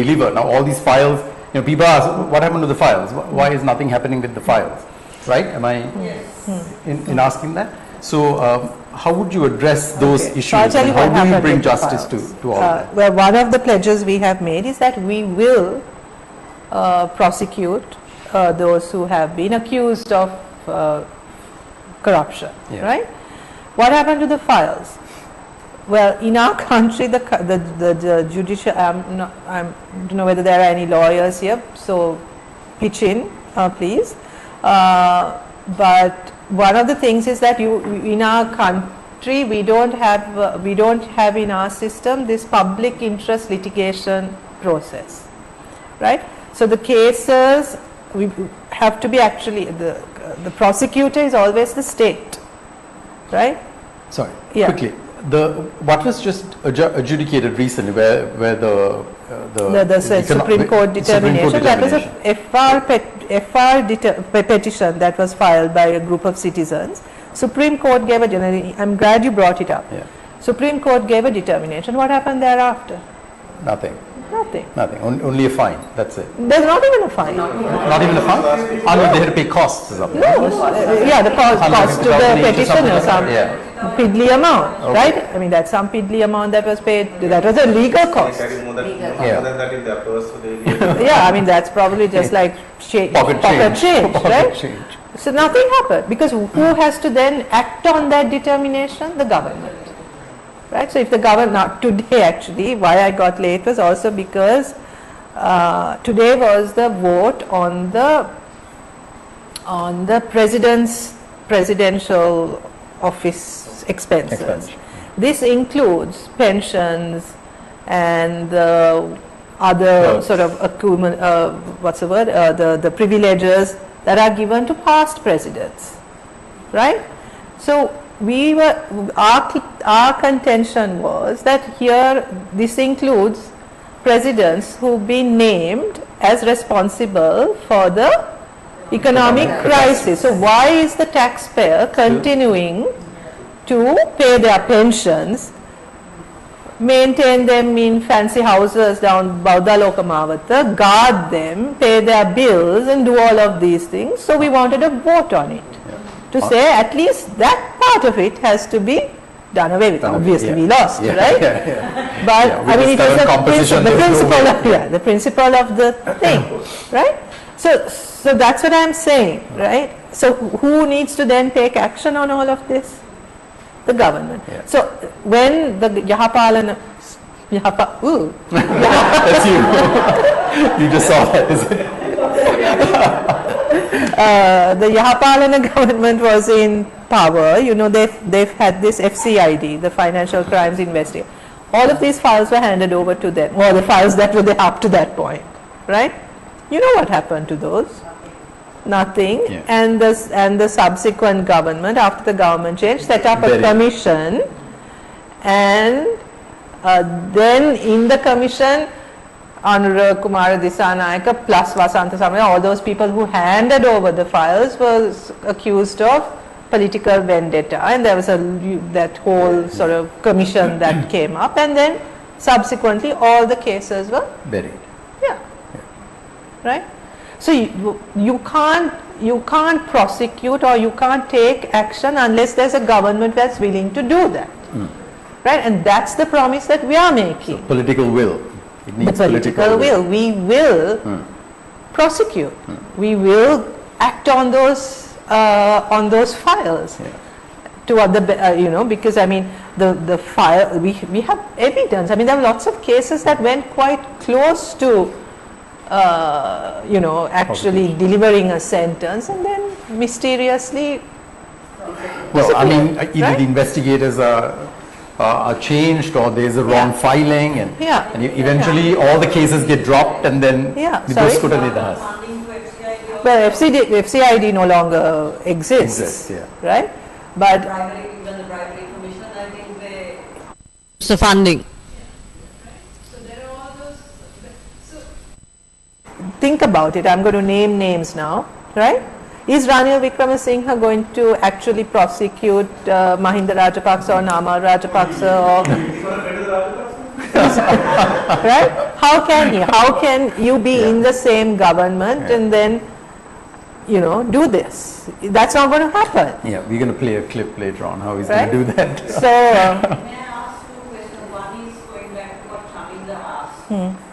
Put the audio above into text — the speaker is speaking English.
deliver. Now all these files, people ask, what happened to the files? Why is nothing happening with the files? Right? Am I in asking that? So how would you address those issues? So I'll tell you and what how do you bring happened justice to all of that? Well, one of the pledges we have made is that we will prosecute those who have been accused of corruption, right? What happened to the files? Well, in our country, the judicial, I don't know whether there are any lawyers here, so pitch in, please. But one of the things is that in our country, we don't have in our system this public interest litigation process, right? So the cases we have to be actually the prosecutor is always the state, right? Sorry, quickly. What was just adjudicated recently, where the Supreme Court determination, that was a FR petition that was filed by a group of citizens. Supreme Court gave I'm glad you brought it up. Supreme Court gave a determination. What happened thereafter? Nothing. Nothing. Nothing. Only a fine. That's it. There's not even a fine. Not even a fine? Unless they had to pay costs or something. No. The cost to the petitioner, some piddly amount, right? I mean, that's some piddly amount that was paid. That was a legal cost. More than that in their purse. I mean, that's probably just like pocket change, right? So nothing happened, because who has to then act on that determination? The government. Right, so if the government, not today actually, why I got late was also because today was the vote on the presidential office expenses. This includes pensions and other sort of the privileges that are given to past presidents, right? So our contention was that here this includes presidents who've been named as responsible for the economic crisis. So why is the taxpayer continuing to pay their pensions, maintain them in fancy houses down Bauda Lokamavata, guard them, pay their bills and do all of these things? So we wanted a vote on it. To say at least that part of it has to be done away with. Obviously, we lost, right? But I mean, it was the principle of the thing, right? So that's what I'm saying, right? So who needs to then take action on all of this? The government. So when the Yahapalana, that's you. You just saw that, is it? The Yahapalana government was in power, they've had this FCID, the Financial Crimes Investigation. All of these files were handed over to them, or the files that were there up to that point, right? You know what happened to those? Nothing. And the subsequent government, after the government change, set up a commission, and then in the commission, Anura Kumara Disanayaka plus Vasanta Samaya, all those people who handed over the files was accused of political vendetta, and there was that whole sort of commission that came up, and then subsequently all the cases were buried. Right? So you can't prosecute or you can't take action unless there's a government that's willing to do that. Right? And that's the promise that we are making. So political will. It needs the political will. We will prosecute. We will act on those files. To other, because I mean the file we have evidence. I mean there are lots of cases that went quite close to actually delivering a sentence, and then mysteriously. Well, I mean, either the investigators are changed, or there is a wrong filing, and eventually all the cases get dropped, and then well, FCID no longer exists, right? But even the bribery commission, I think it's the funding. So there are all those. Think about it. I'm going to name names now, right? Is Ranil Wickremesinghe going to actually prosecute Mahinda Rajapaksa or Namal Rajapaksa? Or Right? How can he? How can you be in the same government and then, you know, do this? That's not going to happen. Yeah, we're going to play a clip later on how he's Right? going to do that. So, May I ask two questions? One is going back to what Chaminda asked.